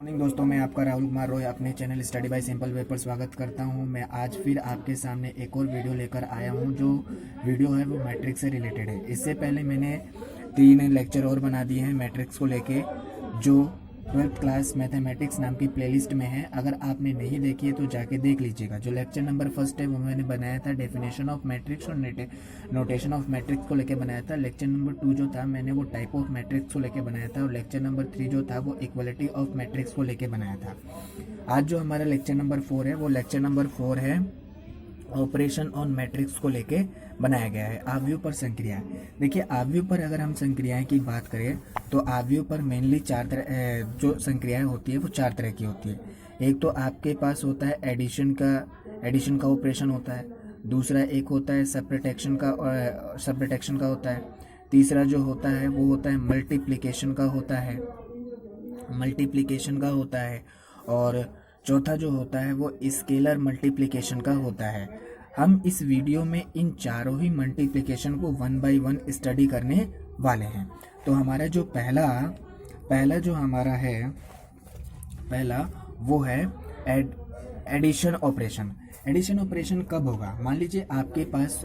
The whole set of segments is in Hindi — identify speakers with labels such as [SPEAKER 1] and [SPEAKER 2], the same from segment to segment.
[SPEAKER 1] मॉर्निंग दोस्तों, मैं आपका राहुल कुमार रॉय अपने channel study bye simple way पर स्वागत करता हूं। मैं आज फिर आपके सामने एक और वीडियो लेकर आया हूं। जो वीडियो है वो मैट्रिक्स से रिलेटेड है। इससे पहले मैंने 3 लेक्चर और बना दिए हैं मैट्रिक्स को लेके, जो 12th क्लास मैथमेटिक्स नाम की प्लेलिस्ट में है। अगर आपने नहीं देखी है तो जाके देख लीजिएगा। जो लेक्चर नंबर 1 है वो मैंने बनाया था डेफिनेशन ऑफ मैट्रिक्स और नोटेशन ऑफ मैट्रिक्स को लेके बनाया था। लेक्चर नंबर 2 जो था मैंने वो टाइप ऑफ मैट्रिक्स को लेके बनाया था, और लेक्चर नंबर 3 जो था वो इक्वलिटी ऑफ मैट्रिक्स को लेके बनाया था। आज जो हमारा लेक्चर नंबर 4 है वो लेक्चर नंबर 4 है ऑपरेशन ऑन मैट्रिक्स को लेके बनाया गया है। आव्यूह पर संक्रिया। देखिए, आव्यूह पर अगर हम संक्रियाएं की बात करें तो आव्यूह पर मेनली 4 तरह जो संक्रियाएं होती है वो 4 तरह की होती है। एक तो आपके पास होता है एडिशन का ऑपरेशन होता है। दूसरा एक होता है सब्ट्रैक्शन का होता है। तीसरा जो होता है वो होता है मल्टीप्लिकेशन का होता है। और चौथा जो होता है वो स्केलर मल्टीप्लिकेशन का होता है। हम इस वीडियो में इन चारों ही मल्टीप्लिकेशन को 1 बाय 1 स्टडी करने वाले हैं। तो हमारा जो पहला जो हमारा है वो है एडिशन ऑपरेशन। एडिशन ऑपरेशन कब होगा? मान लीजिए आपके पास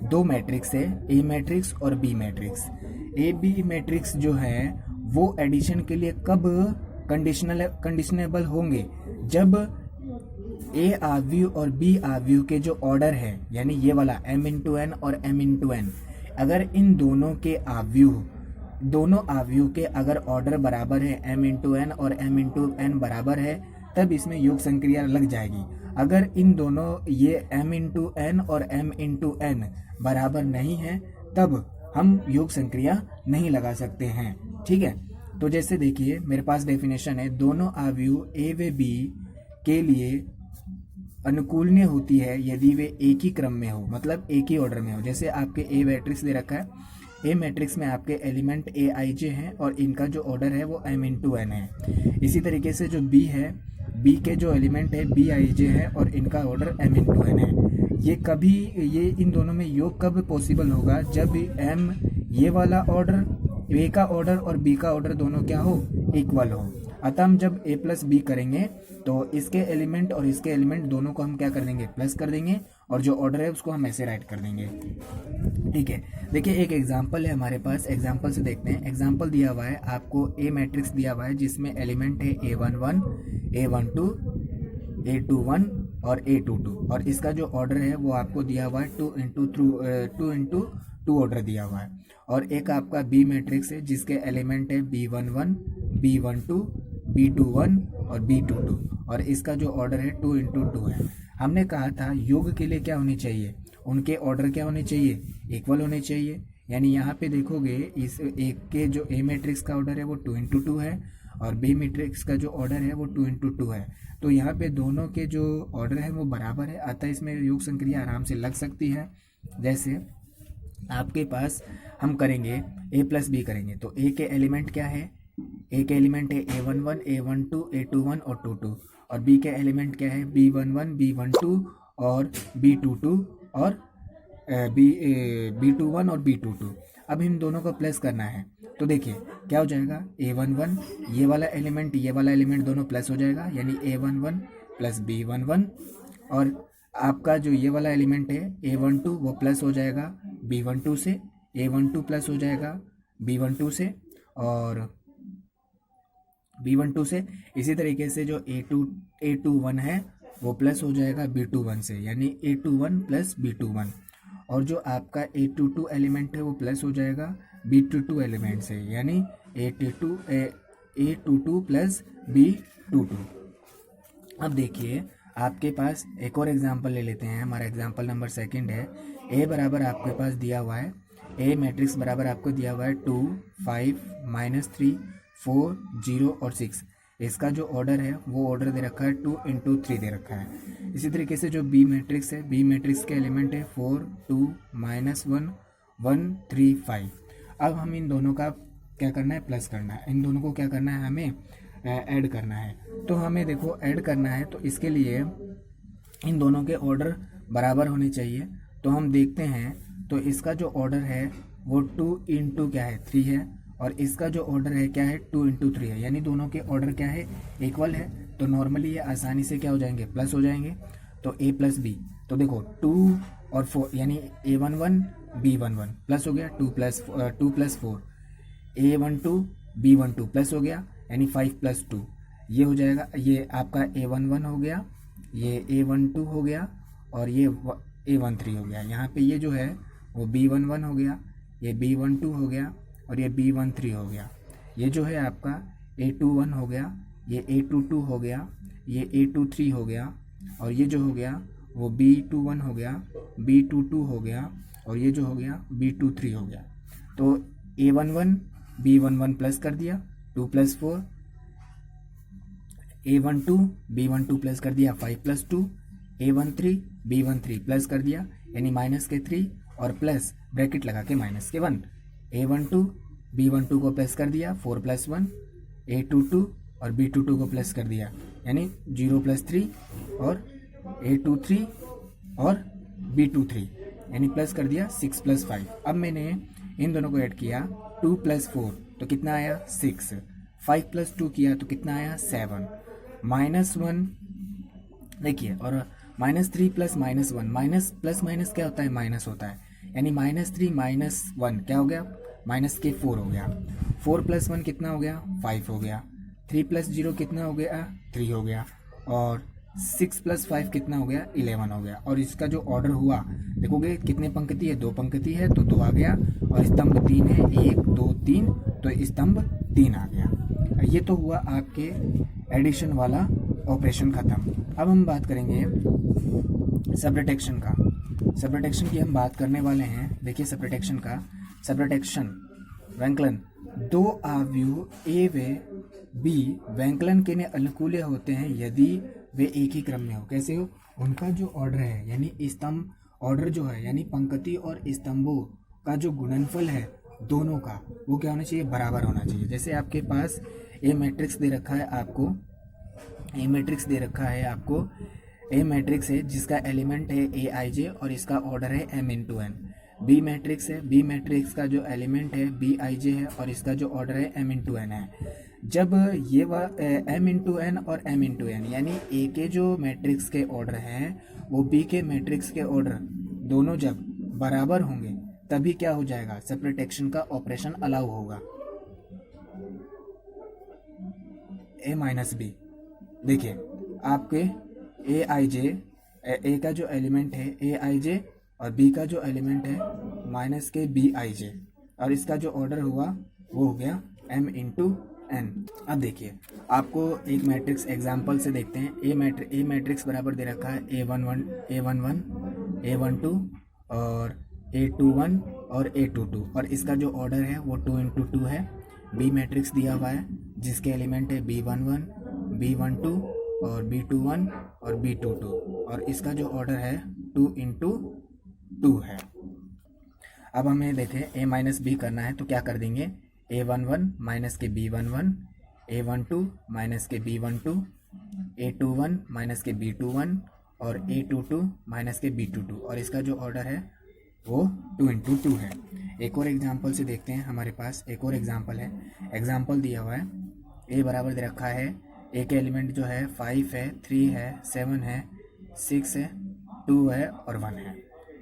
[SPEAKER 1] 2 मैट्रिक्स है, ए मैट्रिक्स और B matrix. A B matrix जो है वो एडिशन के लिए कब कंडीशनेबल होंगे? जब ए आव्यूह और बी आव्यूह के जो ऑर्डर है, यानी ये वाला m इंटू एन और m इंटू एन, अगर इन दोनों आव्यूह के अगर ऑर्डर बराबर है, m इंटू एन और m इंटू एन बराबर है, तब इसमें योग संक्रिया लग जाएगी। अगर इन दोनों ये m इंटू एन और m इंटू एन बराबर नहीं है तब हम योग संक्रिया नहीं लगा सकते हैं। ठीक है, तो जैसे देखिए मेरे पास डेफिनेशन है, दोनों आव्यूह ए व बी के लिए अनुकूलनीय होती है यदि वे एक ही क्रम में हो, मतलब एक ही ऑर्डर में हो। जैसे आपके ए मैट्रिक्स दे रखा है, ए मैट्रिक्स में आपके एलिमेंट ए आई जे हैं और इनका जो ऑर्डर है वो m इंटू एन है। इसी तरीके से जो बी है, बी के जो एलिमेंट है बी आई जे है और इनका ऑर्डर m इंटू एन है। ये इन दोनों में योग कब पॉसिबल होगा? जब m ये वाला ऑर्डर, ए का ऑर्डर और बी का ऑर्डर दोनों क्या हो? इक्वल हो। अतः हम जब a प्लस बी करेंगे तो इसके एलिमेंट और इसके एलिमेंट दोनों को हम क्या कर देंगे? प्लस कर देंगे, और जो ऑर्डर है उसको हम ऐसे राइट कर देंगे। ठीक है, देखिए एक एग्जांपल है हमारे पास, एग्जांपल से देखते हैं। एग्जांपल दिया हुआ है आपको, ए मैट्रिक्स दिया हुआ है जिसमें एलिमेंट है a11, a12, a21 और a22, और इसका जो ऑर्डर है वो आपको दिया हुआ है 2 इंटू 2 ऑर्डर दिया हुआ है। और एक आपका बी मैट्रिक्स है जिसके एलिमेंट है b11, b12, b21 और b22, और इसका जो ऑर्डर है 2 इंटू 2 है। हमने कहा था योग के लिए क्या होनी चाहिए? उनके ऑर्डर क्या होने चाहिए? इक्वल होने चाहिए। यानी यहाँ पे देखोगे इस एक के जो ए मैट्रिक्स का ऑर्डर है वो 2 इंटू 2 है, और बी मैट्रिक्स का जो ऑर्डर है वो 2 इंटू 2 है। तो यहाँ पे दोनों के जो ऑर्डर है वो बराबर है, अतः इसमें योग संक्रिया आराम से लग सकती है। जैसे आपके पास हम करेंगे a प्लस बी करेंगे तो a के एलिमेंट क्या है? a के एलिमेंट है a11, a12, a21 और 22, और b के एलिमेंट क्या है? b11, b12 और b22 और b21 और b22। अब इन दोनों को प्लस करना है तो देखिए क्या हो जाएगा? a11 ये वाला एलिमेंट दोनों प्लस हो जाएगा, यानी a11 प्लस b11, और आपका जो ये वाला एलिमेंट है a12 वो प्लस हो जाएगा b12 से, a12 प्लस हो जाएगा b12 से और b12 से। इसी तरीके से जो a21 है वो प्लस हो जाएगा b21 से, यानी a21 प्लस b21, और जो आपका a22 एलिमेंट है वो प्लस हो जाएगा b22 एलिमेंट से, यानी a22 प्लस b22। अब देखिए आपके पास एक और एग्जांपल ले लेते हैं। हमारा एग्जांपल नंबर 2 है। ए बराबर आपके पास दिया हुआ है, ए मैट्रिक्स बराबर आपको दिया हुआ है 2, 5, -3, 4, 0 और 6। इसका जो ऑर्डर है वो ऑर्डर दे रखा है 2 इंटू 3 दे रखा है। इसी तरीके से जो बी मैट्रिक्स है, बी मैट्रिक्स के एलिमेंट है 4, 2, -1, 1, 3, 5। अब हम इन दोनों का क्या करना है? प्लस करना है। इन दोनों को क्या करना है? हमें ऐड करना है। तो हमें देखो ऐड करना है तो इसके लिए इन दोनों के ऑर्डर बराबर होने चाहिए। तो हम देखते हैं, तो इसका जो ऑर्डर है वो 2 इंटू क्या है? 3 है, और इसका जो ऑर्डर है क्या है 2 × 3 है, यानी दोनों के ऑर्डर क्या है इक्वल है। तो नॉर्मली ये आसानी से क्या हो जाएंगे प्लस हो जाएंगे। तो a प्लस बी, तो देखो 2 और 4 यानी a11 b11 प्लस हो गया 2 + 4 a12 b12 प्लस हो गया यानी 5 + 2 ये हो जाएगा। ये आपका a11 हो गया, ये a12 हो गया और ये a13 हो गया। यहाँ पे ये जो है वो b11 हो गया, ये b12 हो गया और ये b13 हो गया। ये जो है आपका a21 हो गया, ये a22 हो गया, ये a23 हो गया और ये जो हो गया वो b21 हो गया, b22 हो गया और ये जो हो गया b23 हो गया। तो a11 b11 प्लस कर दिया 2 + 4, a12 b12 प्लस कर दिया 5 + 2, a13 b13 प्लस कर दिया यानी -3 और प्लस ब्रैकेट लगा के -1, a12 b12 को प्लस कर दिया 4 + 1, a22 और b22 को प्लस कर दिया यानी 0 + 3 और a23 और b23 यानी प्लस कर दिया 6 + 5। अब मैंने इन दोनों को ऐड किया 2 + 4 तो कितना आया 6, 5 + 2 किया तो कितना आया 7, -1 देखिए और -3 + -1 माइनस प्लस माइनस क्या होता है माइनस होता है यानी -3 - 1 क्या हो गया -4 हो गया। 4 + 1 कितना हो गया 5 हो गया। 3 + 0 कितना हो गया 3 हो गया और 6 + 5 कितना हो गया 11 हो गया। और इसका जो ऑर्डर हुआ देखोगे कितने पंक्ति है 2 पंक्ति है तो 2 आ गया और स्तंभ 3 है 1 2 3 तो स्तंभ 3 आ गया। ये तो हुआ आपके एडिशन वाला ऑपरेशन खत्म। अब हम बात करेंगे सब्ट्रैक्शन का। सब्ट्रैक्शन की हम बात करने वाले हैं। देखिए सब्ट्रैक्शन का सब्ट्रैक्शन व्यंकलन दो आव्यूह ए व बी व्यंकलन के लिए अनुकूल होते हैं यदि वे एक ही क्रम में हो। कैसे हो उनका जो ऑर्डर है यानी स्तंभ ऑर्डर जो है यानी पंक्ति और स्तंभों का जो गुणनफल है दोनों का वो क्या होना चाहिए बराबर होना चाहिए। जैसे आपके पास ए मैट्रिक्स दे रखा है आपको, ए मैट्रिक्स दे रखा है आपको, ए मैट्रिक्स है जिसका एलिमेंट है ए आई जे और इसका ऑर्डर है m × n। बी मैट्रिक्स है, बी मैट्रिक्स का जो एलिमेंट है बी आई जे है और इसका जो ऑर्डर है m × n है। जब ये m × n और m × n यानी ए के जो मैट्रिक्स के ऑर्डर हैं वो बी के मैट्रिक्स के ऑर्डर दोनों जब बराबर होंगे तभी क्या हो जाएगा सब्ट्रैक्शन का ऑपरेशन अलाउ होगा। a - b देखिए आपके ए आई जे ए का जो एलिमेंट है ए आई जे और बी का जो एलिमेंट है -b_i_j और इसका जो ऑर्डर हुआ वो हो गया m × n। अब देखिए आपको एक मैट्रिक्स एग्जांपल से देखते हैं। ए मैट्रिक्स बराबर दे रखा है a11 a12 और a21 और a22 और इसका जो ऑर्डर है वो 2 × 2 है। बी मैट्रिक्स दिया हुआ है जिसके एलिमेंट है b11 b12 और b21 और b22 और इसका जो ऑर्डर है 2 × 2 है। अब हमें देखें a - b करना है तो क्या कर देंगे a11 - के b11, a12 - के b12, a21 - के b21 और a22 - के b22 और इसका जो ऑर्डर है वो 2 × 2 है। एक और एग्जांपल से देखते हैं। हमारे पास एक और एग्जांपल है। एग्जांपल दिया हुआ है a बराबर दे रखा है ए के एलिमेंट जो है 5 है 3 है 7 है 6 है 2 है और 1 है।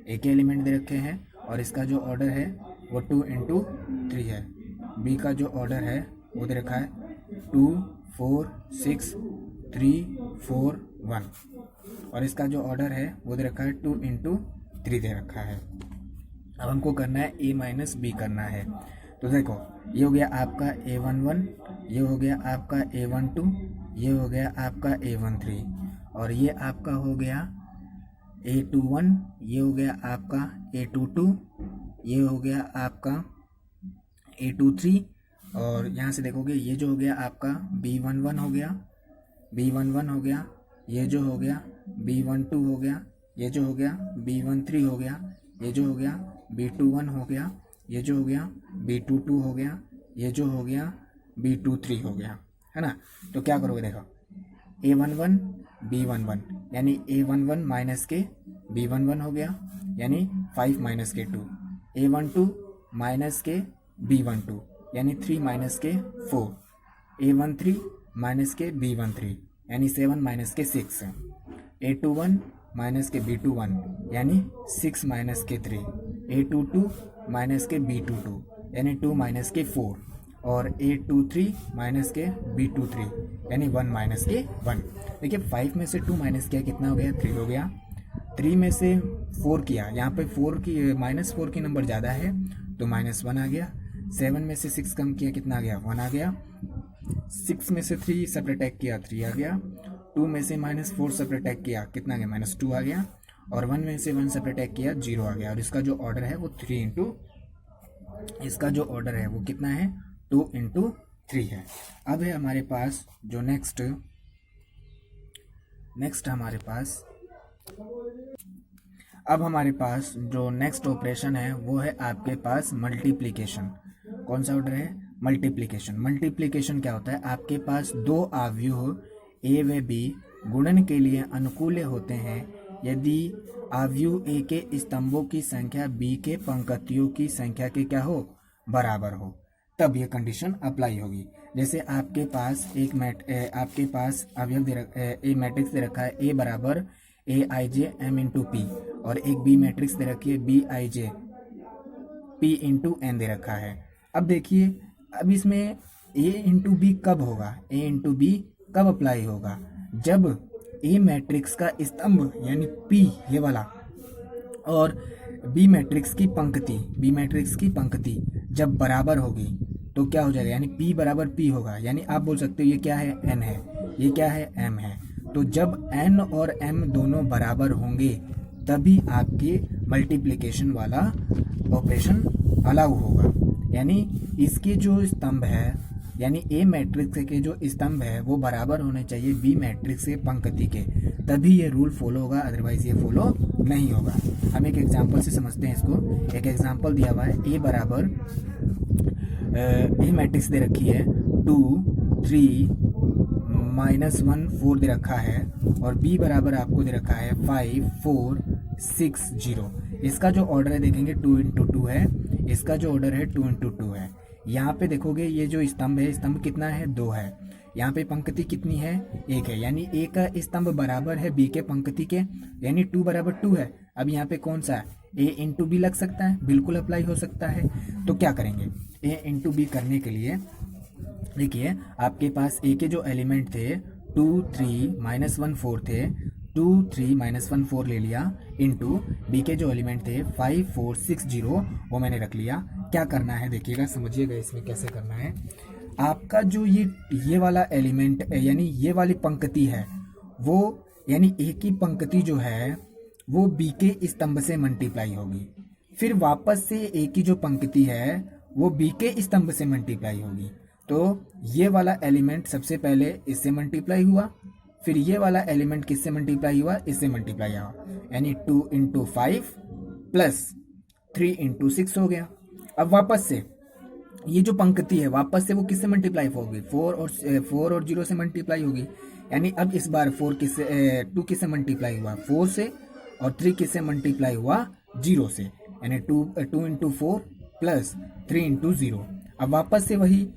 [SPEAKER 1] ए के एलिमेंट दे रखे हैं और इसका जो ऑर्डर है वो 2 × 3 है। बी का जो ऑर्डर है वो दे रखा है 2 4 6 3 4 1 और इसका जो ऑर्डर है वो दे रखा है 2 × 3 दे रखा है। अब हमको करना है a - b करना है। तो देखो ये हो गया आपका a11, ये हो गया आपका a12, ये हो गया आपका a13 और ये आपका हो गया a21, ये हो गया आपका a22, ये हो गया आपका a23 और यहाँ से देखोगे ये जो हो गया आपका b11 हो गया, b11 हो गया, ये जो हो गया b12 हो गया, ये जो हो गया b13 हो गया, ये जो हो गया b21 हो गया, ये जो हो गया b22 हो गया, ये जो हो गया b23 हो गया, है ना। तो क्या करोगे देखो a11 b11 यानी a11 माइनस के b11 हो गया यानी 5 - के 2, a12 माइनस के b12 यानी 3 माइनस के 4, A13 माइनस के B13 यानी 7 माइनस के 6, A21 माइनस के B21 यानी 6 माइनस के 3, A22 माइनस के B22 यानी 2 माइनस के 4 और A23 माइनस के B23 यानी 1 माइनस के 1। देखिए 5 में से 2 माइनस किया कितना हो गया, 3 हो गया। 3 में से 4 किया, यहाँ पे 4 की -4 की नंबर ज़्यादा है तो -1 आ गया। 7 में से 6 कम किया कितना आ गया, 1 आ गया। 6 में से 3 सब्ट्रैक्ट किया, 3 आ गया। 2 में से -4 सब्ट्रैक्ट किया कितना आ गया, -2 आ गया। और 1 में से 1 सब्ट्रैक्ट किया, 0 आ गया। और इसका जो ऑर्डर है वो 3 इंटू, इसका जो ऑर्डर है वो कितना है, 2 इंटू 3 है। अब है हमारे पास जो नेक्स्ट हमारे पास, अब हमारे पास जो नेक्स्ट ऑपरेशन है वो है आपके पास मल्टीप्लिकेशन। कौन सा ऑर्डर है, मल्टीप्लिकेशन। मल्टीप्लिकेशन क्या होता है, आपके पास दो आव्यूह ए व बी गुणन के लिए अनुकूल होते हैं यदि आव्यूह ए के स्तंभों की संख्या बी के पंक्तियों की संख्या के क्या हो, बराबर हो, तब ये कंडीशन अप्लाई होगी। जैसे आपके पास आपके पास अवयव ए मैट्रिक्स दे रखा है, ए बराबर A I J M into P, और एक बी मैट्रिक्स दे रखी है B I J P into N दे रखा है। अब देखिए, अब इसमें ए इंटू बी कब होगा, ए इंटू बी कब अप्लाई होगा, जब ए मैट्रिक्स का स्तंभ यानी पी ये वाला और बी मैट्रिक्स की पंक्ति जब बराबर होगी तो क्या हो जाएगा, यानी P बराबर P होगा। यानी आप बोल सकते हो ये क्या है, N है, ये क्या है, M है। तो जब N और M दोनों बराबर होंगे तभी आपके मल्टीप्लिकेशन वाला ऑपरेशन अलाउ होगा। यानी इसके जो स्तंभ है, यानी A मैट्रिक्स के जो स्तंभ है वो बराबर होने चाहिए B मैट्रिक्स के पंक्ति के, तभी ये रूल फॉलो होगा, अदरवाइज ये फॉलो नहीं होगा। हम एक एग्जांपल से समझते हैं इसको। एक एग्जांपल दिया हुआ है, A बराबर ए मैट्रिक्स दे रखी है 2 3 -1 4 दे रखा है, और बी बराबर आपको दे रखा है 5 4 6 0। इसका जो ऑर्डर है देखेंगे 2 इंटू 2 है, इसका जो ऑर्डर है 2 इंटू 2 है। यहाँ पे देखोगे ये जो स्तंभ है, स्तंभ कितना है, 2 है। यहाँ पे पंक्ति कितनी है, 1 है। यानी ए का स्तंभ बराबर है बी के पंक्ति के, यानी 2 बराबर 2 है। अब यहाँ पे कौन सा है, ए इंटू बी लग सकता है, बिल्कुल अप्लाई हो सकता है। तो क्या करेंगे, ए इंटू बी करने के लिए देखिए आपके पास ए के जो एलिमेंट थे 2 3 -1 4 थे, 2 3 -1 4 ले लिया, इंटू बी के जो एलिमेंट थे 5 4 6 0 वो मैंने रख लिया। क्या करना है देखिएगा, समझिएगा इसमें कैसे करना है। आपका जो ये वाला एलिमेंट यानी ये वाली पंक्ति है वो, यानी ए की पंक्ति जो है वो बी के स्तंभ से मल्टीप्लाई होगी, फिर वापस से ए की जो पंक्ति है वो बी के स्तंभ से मल्टीप्लाई होगी। तो ये वाला एलिमेंट सबसे पहले इससे मल्टीप्लाई हुआ, फिर ये वाला एलिमेंट किससे मल्टीप्लाई हुआ, इससे मल्टीप्लाई हुआ, यानी 2 इंटू 5 प्लस 3 इंटू 6 हो गया। अब वापस से ये जो पंक्ति है वापस से वो किससे मल्टीप्लाई होगी, 4 और 0 से मल्टीप्लाई होगी। यानी अब इस बार 2 किससे मल्टीप्लाई हुआ, 4 से, और 3 किससे मल्टीप्लाई हुआ, 0 से, यानी 2 इंटू 4 प्लस 3 इंटू 0। अब वापस से वही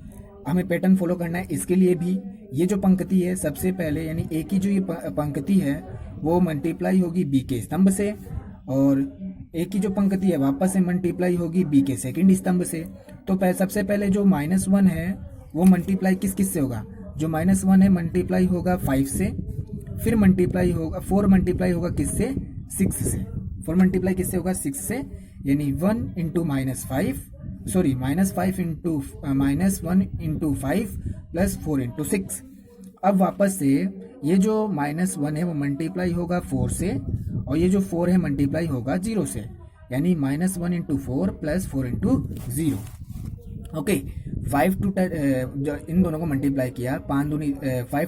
[SPEAKER 1] हमें पैटर्न फॉलो करना है। इसके लिए भी ये जो पंक्ति है सबसे पहले, यानी ए की जो ये पंक्ति है वो मल्टीप्लाई होगी बी के स्तंभ से, और ए की जो पंक्ति है वापस से मल्टीप्लाई होगी बी के सेकंड स्तंभ से। तो सबसे पहले जो -1 है वो मल्टीप्लाई किस से होगा, जो -1 है मल्टीप्लाई होगा 5 से, फिर मल्टीप्लाई होगा 4 मल्टीप्लाई होगा किससे, 6 से। 4 मल्टीप्लाई किससे होगा, 6 से, यानी 1 into -5 into -1 into 5 plus 4 into 6। अब वापस से ये जो -1 है वो मल्टीप्लाई होगा 4 से, और ये जो 4 है मल्टीप्लाई होगा 0 से, यानी -1 into 4 plus 4 into 0। Okay, 5 two इन दोनों को मल्टीप्लाई किया, 5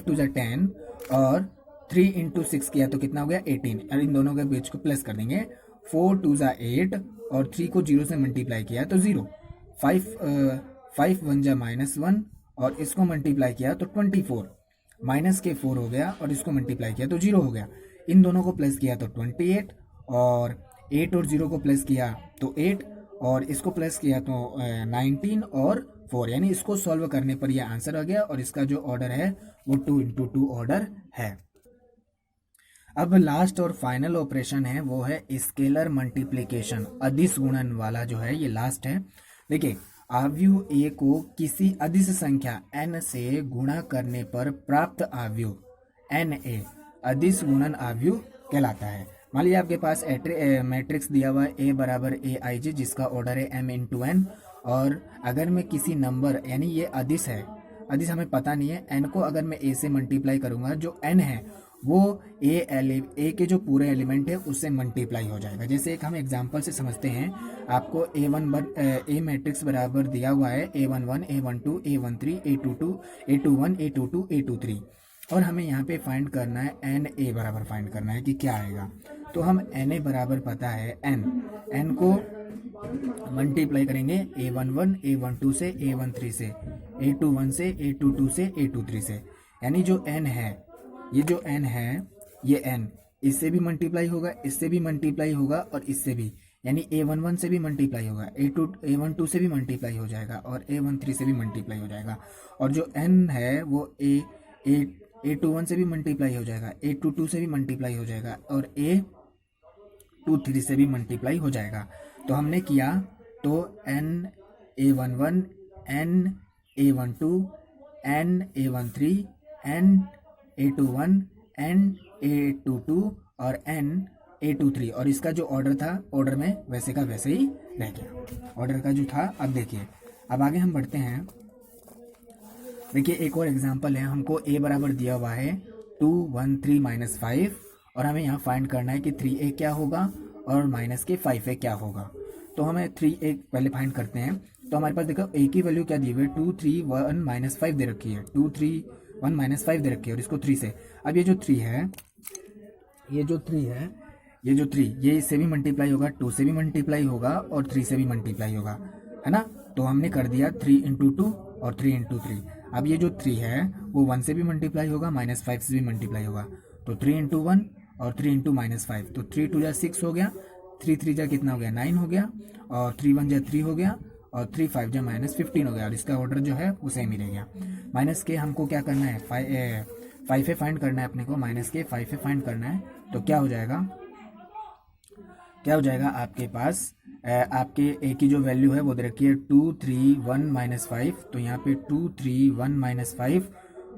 [SPEAKER 1] टू 10, और 3 इंटू 6 किया तो कितना हो गया, 18। और इन दोनों के बीच को प्लस कर देंगे, 4 टू 8, और 3 को 0 से मल्टीप्लाई किया तो 0, 5 1 -1, और इसको मल्टीप्लाई किया तो 24, माइनस के 4 हो गया, और इसको मल्टीप्लाई किया तो 0 हो गया। इन दोनों को प्लस किया तो 28, और 8 और 0 को प्लस किया तो 8, और इसको प्लस किया तो 19, और 4, यानी इसको सॉल्व करने पर यह आंसर आ गया और इसका जो ऑर्डर है वो 2 इंटू 2 ऑर्डर है। अब लास्ट और फाइनल ऑपरेशन है वो है स्केलर मल्टीप्लिकेशन, अदिश गुणन वाला जो है ये लास्ट है। देखिए, आव्यूह ए को किसी अदिश संख्या n से गुणा करने पर प्राप्त आव्यूह Na अदिश गुणन आव्यूह कहलाता है। मान लीजिए आपके पास मैट्रिक्स दिया हुआ है A बराबर AIJ जिसका ऑर्डर है m इंटू एन, और अगर मैं किसी नंबर, यानी ये अदिश है, अदिश हमें पता नहीं है, n को अगर मैं a से मल्टीप्लाई करूंगा, जो n है वो a के जो पूरे एलिमेंट है उससे मल्टीप्लाई हो जाएगा। जैसे एक हम एग्जांपल से समझते हैं, आपको A मैट्रिक्स बराबर दिया हुआ है A11 A12 A13 A22 A21 A22 A23, और हमें यहाँ पे फाइंड करना है Na बराबर फाइंड करना है कि क्या आएगा। तो हम Na बराबर पता है n को मल्टीप्लाई करेंगे A11 A12 से A13 से A21 से A22 से A23 से, यानी जो n है, ये जो n है, ये n इससे भी मल्टीप्लाई होगा, इससे भी मल्टीप्लाई होगा और इससे भी, यानी A11 से भी मल्टीप्लाई होगा, A12 से भी मल्टीप्लाई हो जाएगा और A13 से भी मल्टीप्लाई हो जाएगा, और जो n है वो A21 से भी मल्टीप्लाई हो जाएगा, A22 से भी मल्टीप्लाई हो जाएगा और A23 से भी मल्टीप्लाई हो जाएगा। तो हमने किया, तो n A11 n A12 n A13 n A21 n A22 और n A23, और इसका जो ऑर्डर था, ऑर्डर में वैसे का वैसे ही रह गया, ऑर्डर का जो था। अब देखिए, अब आगे हम बढ़ते हैं। देखिए, एक और एग्जांपल है, हमको a बराबर दिया हुआ है 2 1 3 -5, और हमें यहाँ फाइंड करना है कि 3a क्या होगा और माइनस के 5a क्या होगा। तो हमें 3a पहले फाइंड करते हैं। तो हमारे पास देखो a की वैल्यू क्या दी हुई है, 2 3 1 -5 दे रखी है, 2 3 1 -5 दे रखी है, और इसको 3 से। अब ये जो 3 है, ये इससे भी मल्टीप्लाई होगा, 2 से भी मल्टीप्लाई होगा और 3 से भी मल्टीप्लाई होगा, है ना। तो हमने कर दिया 3 इंटू 2 और 3 इंटू 3। अब ये जो 3 है वो 1 से भी मल्टीप्लाई होगा, -5 से भी मल्टीप्लाई होगा, तो 3 इंटू 1 और 3 इंटू -5, तो 3 2 6 हो गया, 3 3 जा कितना हो गया 9 हो गया, और 3 1 जा 3 हो गया, और 3 5 जा -15 हो गया, और इसका ऑर्डर जो है वो सेम ही रह गया। माइनस के हमको क्या करना है, 5 फाइंड करना है अपने को, माइनस के 5 फाइंड करना है। तो क्या हो जाएगा आपके पास, आपके ए की जो वैल्यू है वो दे रखी है 2 3 1 -5, तो यहाँ पे 2 3 1 -5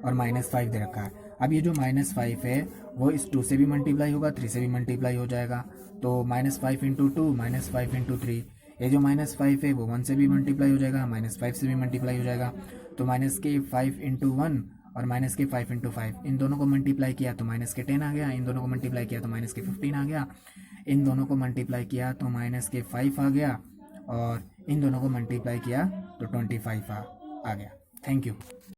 [SPEAKER 1] और -5 दे रखा है। अब ये जो -5 है वो इस 2 से भी मल्टीप्लाई होगा, 3 से भी मल्टीप्लाई हो जाएगा, तो -5 इंटू 2 -5 इंटू 3। ये जो -5 है वो 1 से भी मल्टीप्लाई हो जाएगा, -5 से भी मल्टीप्लाई हो जाएगा, तो -5 इंटू 1 और -5 इंटू 5, इन दोनों को मल्टीप्लाई किया तो -10 आ गया, इन दोनों को मल्टीप्लाई किया तो -15 आ गया, इन दोनों को मल्टीप्लाई किया तो -5 आ गया, और इन दोनों को मल्टीप्लाई किया तो 25 आ गया। Thank you.